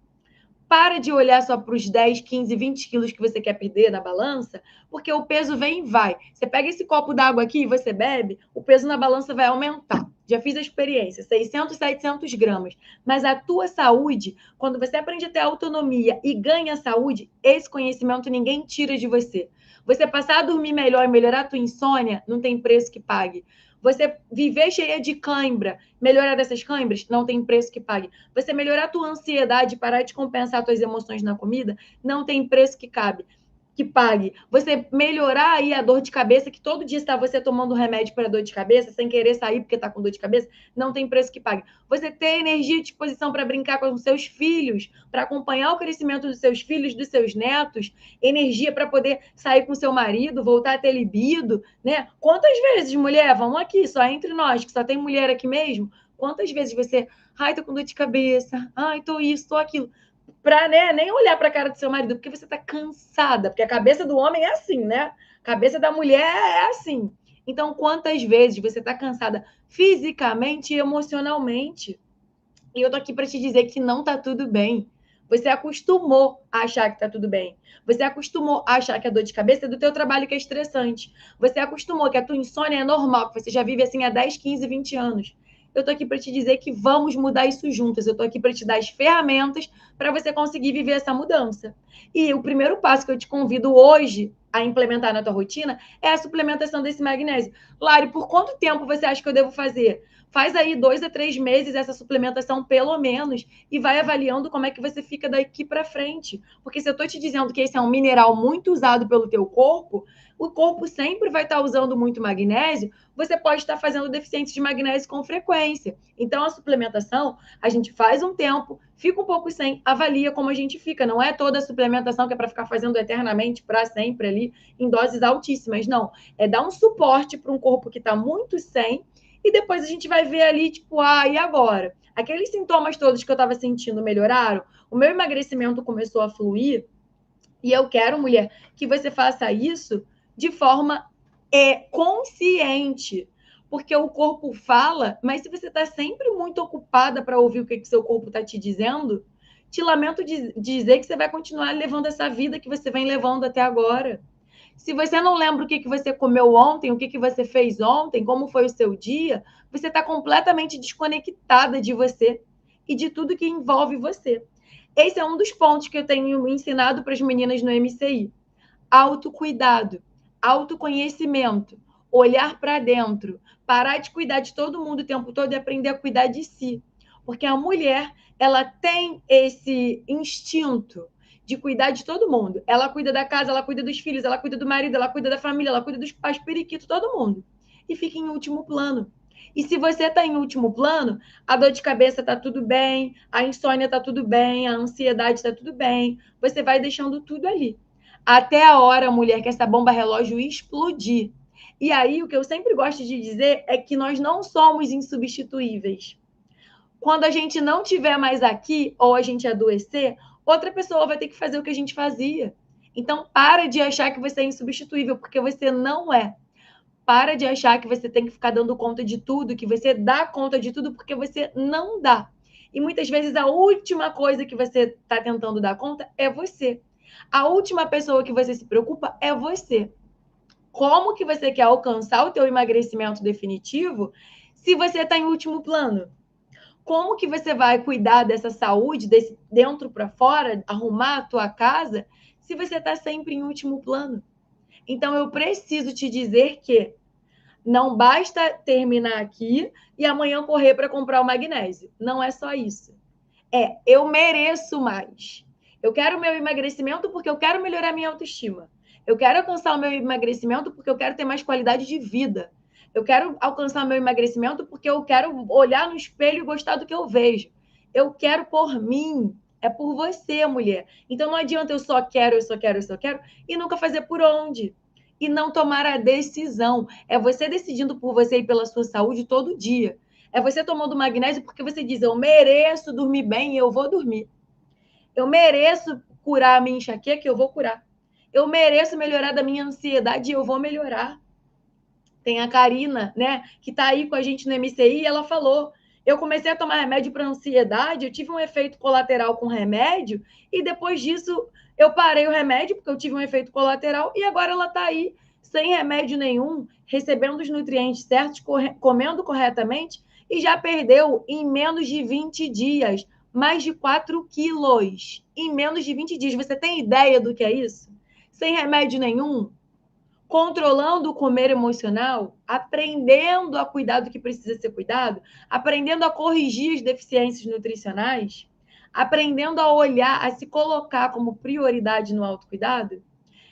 Para de olhar só para os 10, 15, 20 quilos que você quer perder na balança, porque o peso vem e vai. Você pega esse copo d'água aqui e você bebe, o peso na balança vai aumentar. já fiz a experiência, 600, 700 gramas. Mas a tua saúde, quando você aprende a ter autonomia e ganha saúde, esse conhecimento ninguém tira de você. Você passar a dormir melhor e melhorar a tua insônia, não tem preço que pague. Você viver cheia de cãibra, melhorar dessas cãibras, não tem preço que pague. Você melhorar a tua ansiedade, parar de compensar tuas emoções na comida, não tem preço que pague. Você melhorar aí a dor de cabeça, que todo dia está você tomando remédio para dor de cabeça, sem querer sair porque está com dor de cabeça, não tem preço que pague. Você ter energia e disposição para brincar com os seus filhos, para acompanhar o crescimento dos seus filhos, dos seus netos, energia para poder sair com seu marido, voltar a ter libido, né? Quantas vezes, mulher, vamos aqui, só entre nós, que só tem mulher aqui mesmo, quantas vezes você, ai, tô com dor de cabeça, ai, tô isso, tô aquilo, para, né, nem olhar para a cara do seu marido, porque você está cansada, porque a cabeça do homem é assim, né? A cabeça da mulher é assim. Então, quantas vezes você está cansada fisicamente e emocionalmente? E eu tô aqui para te dizer que não tá tudo bem. Você acostumou a achar que tá tudo bem. Você acostumou a achar que a dor de cabeça é do teu trabalho que é estressante. Você acostumou que a tua insônia é normal, que você já vive assim há 10, 15, 20 anos. Eu tô aqui para te dizer que vamos mudar isso juntas. Eu tô aqui para te dar as ferramentas para você conseguir viver essa mudança. E o primeiro passo que eu te convido hoje a implementar na tua rotina é a suplementação desse magnésio. Lari, por quanto tempo você acha que eu devo fazer? Faz aí 2 a 3 meses essa suplementação, pelo menos, e vai avaliando como é que você fica daqui para frente. Porque se eu estou te dizendo que esse é um mineral muito usado pelo teu corpo, o corpo sempre vai estar usando muito magnésio, você pode estar fazendo deficiência de magnésio com frequência. Então, a suplementação, a gente faz um tempo, fica um pouco sem, avalia como a gente fica. Não é toda a suplementação que é para ficar fazendo eternamente, para sempre ali, em doses altíssimas. Não. É dar um suporte para um corpo que está muito sem, e depois a gente vai ver ali, tipo, e agora? Aqueles sintomas todos que eu estava sentindo melhoraram? O meu emagrecimento começou a fluir? E eu quero, mulher, que você faça isso de forma consciente. Porque o corpo fala, mas se você está sempre muito ocupada para ouvir o que seu corpo está te dizendo, te lamento dizer que você vai continuar levando essa vida que você vem levando até agora. Se você não lembra o que você comeu ontem, o que você fez ontem, como foi o seu dia, você está completamente desconectada de você e de tudo que envolve você. Esse é um dos pontos que eu tenho ensinado para as meninas no MCI. Autocuidado, autoconhecimento, olhar para dentro, parar de cuidar de todo mundo o tempo todo e aprender a cuidar de si. Porque a mulher, ela tem esse instinto de cuidar de todo mundo. Ela cuida da casa, ela cuida dos filhos, ela cuida do marido, ela cuida da família, ela cuida dos pais, periquitos, todo mundo. E fica em último plano. E se você está em último plano, a dor de cabeça está tudo bem, a insônia está tudo bem, a ansiedade está tudo bem, você vai deixando tudo ali. Até a hora, mulher, que essa bomba relógio explodir. E aí, o que eu sempre gosto de dizer é que nós não somos insubstituíveis. Quando a gente não estiver mais aqui, ou a gente adoecer, outra pessoa vai ter que fazer o que a gente fazia. Então, para de achar que você é insubstituível, porque você não é. Para de achar que você tem que ficar dando conta de tudo, que você dá conta de tudo, porque você não dá. E muitas vezes a última coisa que você está tentando dar conta é você. A última pessoa que você se preocupa é você. Como que você quer alcançar o teu emagrecimento definitivo se você está em último plano? Como que você vai cuidar dessa saúde, desse dentro para fora, arrumar a tua casa, se você está sempre em último plano? Então, eu preciso te dizer que não basta terminar aqui e amanhã correr para comprar o magnésio. Não é só isso. Eu mereço mais. Eu quero o meu emagrecimento porque eu quero melhorar a minha autoestima. Eu quero alcançar o meu emagrecimento porque eu quero ter mais qualidade de vida. Eu quero alcançar o meu emagrecimento porque eu quero olhar no espelho e gostar do que eu vejo. Eu quero por mim. É por você, mulher. Então não adianta eu só quero, eu só quero, eu só quero e nunca fazer por onde. E não tomar a decisão. É você decidindo por você e pela sua saúde todo dia. É você tomando magnésio porque você diz, eu mereço dormir bem e eu vou dormir. Eu mereço curar a minha enxaqueca e eu vou curar. Eu mereço melhorar da minha ansiedade e eu vou melhorar. Tem a Karina, né, que está aí com a gente no MCI, e ela falou, eu comecei a tomar remédio para ansiedade, eu tive um efeito colateral com remédio, e depois disso eu parei o remédio, porque eu tive um efeito colateral, e agora ela está aí, sem remédio nenhum, recebendo os nutrientes certos, comendo corretamente, e já perdeu em menos de 20 dias mais de 4 quilos. Em menos de 20 dias. Você tem ideia do que é isso? Sem remédio nenhum, controlando o comer emocional, aprendendo a cuidar do que precisa ser cuidado, aprendendo a corrigir as deficiências nutricionais, aprendendo a olhar, a se colocar como prioridade no autocuidado.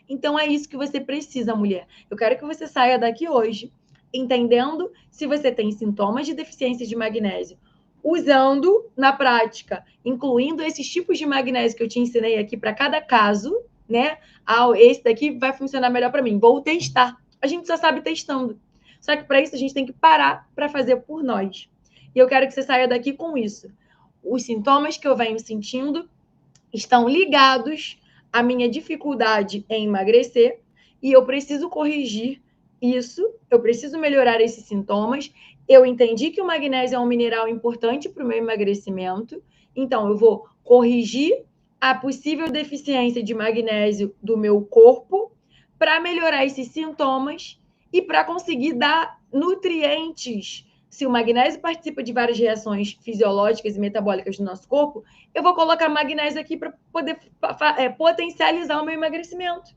Então é isso que você precisa, mulher. Eu quero que você saia daqui hoje entendendo se você tem sintomas de deficiência de magnésio, usando na prática, incluindo esses tipos de magnésio que eu te ensinei aqui para cada caso, né? Ah, esse daqui vai funcionar melhor para mim. Vou testar. A gente só sabe testando. Só que para isso a gente tem que parar para fazer por nós. E eu quero que você saia daqui com isso. Os sintomas que eu venho sentindo estão ligados à minha dificuldade em emagrecer e eu preciso corrigir isso, eu preciso melhorar esses sintomas. Eu entendi que o magnésio é um mineral importante para o meu emagrecimento, então eu vou corrigir a possível deficiência de magnésio do meu corpo para melhorar esses sintomas e para conseguir dar nutrientes. Se o magnésio participa de várias reações fisiológicas e metabólicas do nosso corpo, eu vou colocar magnésio aqui para poder potencializar o meu emagrecimento.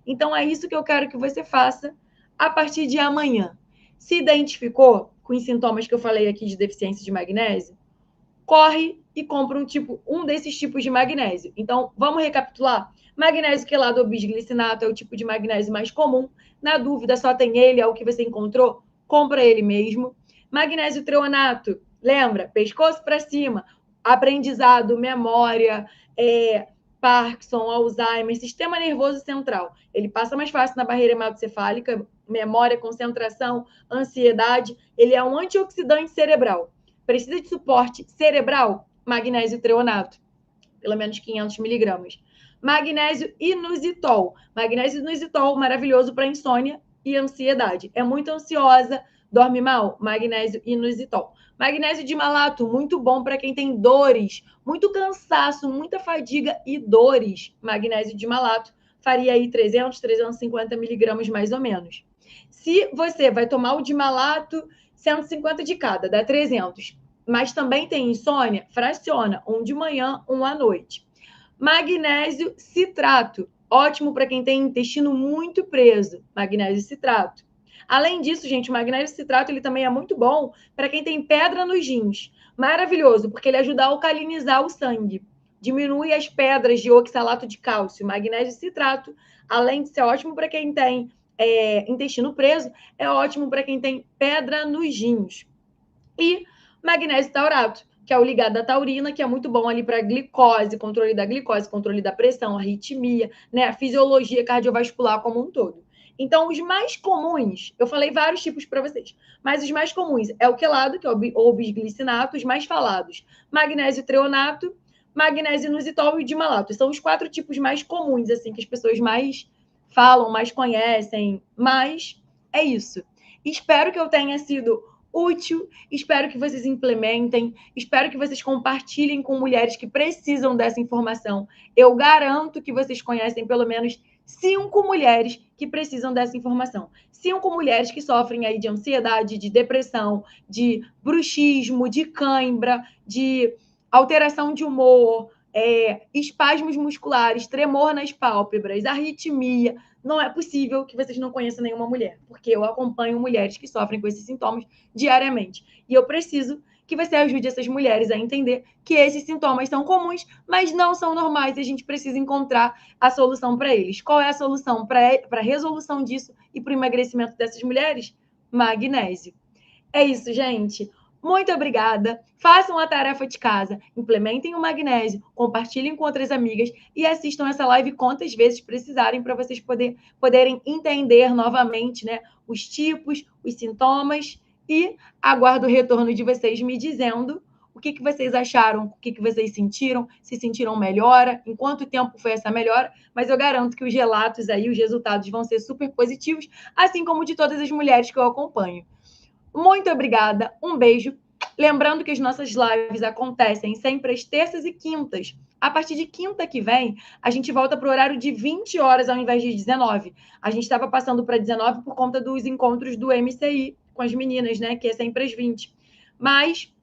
Então, é isso que eu quero que você faça a partir de amanhã. Se identificou com os sintomas que eu falei aqui de deficiência de magnésio, corre e compra um desses tipos de magnésio. Então, vamos recapitular? Magnésio quelado ou bisglicinato é o tipo de magnésio mais comum. Na dúvida, só tem ele, é o que você encontrou, compra ele mesmo. Magnésio treonato, lembra? Pescoço para cima, aprendizado, memória, Parkinson, Alzheimer, sistema nervoso central. Ele passa mais fácil na barreira hematocefálica, memória, concentração, ansiedade. Ele é um antioxidante cerebral. Precisa de suporte cerebral? Magnésio treonato, pelo menos 500 miligramas. Magnésio inositol. Magnésio inositol, maravilhoso para insônia e ansiedade. É muito ansiosa, dorme mal? Magnésio inositol. Magnésio dimalato, muito bom para quem tem dores, muito cansaço, muita fadiga e dores. Magnésio dimalato faria aí 300, 350 miligramas mais ou menos. Se você vai tomar o dimalato, 150 de cada, dá 300. Mas também tem insônia, fraciona, um de manhã, um à noite. Magnésio citrato, ótimo para quem tem intestino muito preso, magnésio citrato. Além disso, gente, o magnésio citrato ele também é muito bom para quem tem pedra nos rins. Maravilhoso, porque ele ajuda a alcalinizar o sangue. Diminui as pedras de oxalato de cálcio. Magnésio citrato, além de ser ótimo para quem tem intestino preso, é ótimo para quem tem pedra nos rins. E magnésio taurato, que é o ligado à taurina, que é muito bom ali para glicose, controle da pressão, arritmia, né, a fisiologia cardiovascular como um todo. Então, os mais comuns, eu falei vários tipos para vocês, mas os mais comuns é o quelado, que é o bisglicinato, os mais falados, magnésio treonato, magnésio inositol e o dimalato. São os 4 tipos mais comuns, assim, que as pessoas mais falam, mais conhecem, mas é isso. Espero que eu tenha sido útil, espero que vocês implementem, espero que vocês compartilhem com mulheres que precisam dessa informação. Eu garanto que vocês conhecem pelo menos 5 mulheres que precisam dessa informação. 5 mulheres que sofrem aí de ansiedade, de depressão, de bruxismo, de cãibra, de alteração de humor, espasmos musculares, tremor nas pálpebras, arritmia. Não é possível que vocês não conheçam nenhuma mulher, porque eu acompanho mulheres que sofrem com esses sintomas diariamente. E eu preciso que você ajude essas mulheres a entender que esses sintomas são comuns, mas não são normais e a gente precisa encontrar a solução para eles. Qual é a solução para a resolução disso e para o emagrecimento dessas mulheres? Magnésio. É isso, gente. Muito obrigada. Façam a tarefa de casa, implementem o magnésio, compartilhem com outras amigas e assistam essa live quantas vezes precisarem para vocês poderem entender novamente, né, os tipos, os sintomas e aguardo o retorno de vocês me dizendo o que vocês acharam, o que vocês sentiram, se sentiram melhora, em quanto tempo foi essa melhora, mas eu garanto que os relatos aí, os resultados vão ser super positivos, assim como de todas as mulheres que eu acompanho. Muito obrigada, um beijo. Lembrando que as nossas lives acontecem sempre às terças e quintas. A partir de quinta que vem, a gente volta para o horário de 20 horas ao invés de 19. A gente estava passando para 19 por conta dos encontros do MCI com as meninas, né? Que é sempre às 20. Mas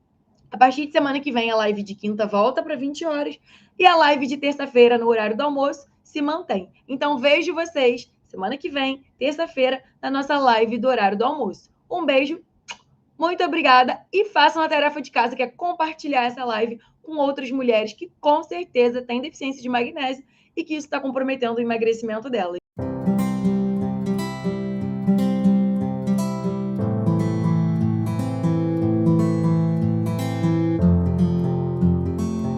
a partir de semana que vem, a live de quinta volta para 20 horas e a live de terça-feira, no horário do almoço, se mantém. Então, vejo vocês semana que vem, terça-feira, na nossa live do horário do almoço. Um beijo, muito obrigada e façam a tarefa de casa, que é compartilhar essa live com outras mulheres que com certeza têm deficiência de magnésio e que isso está comprometendo o emagrecimento delas.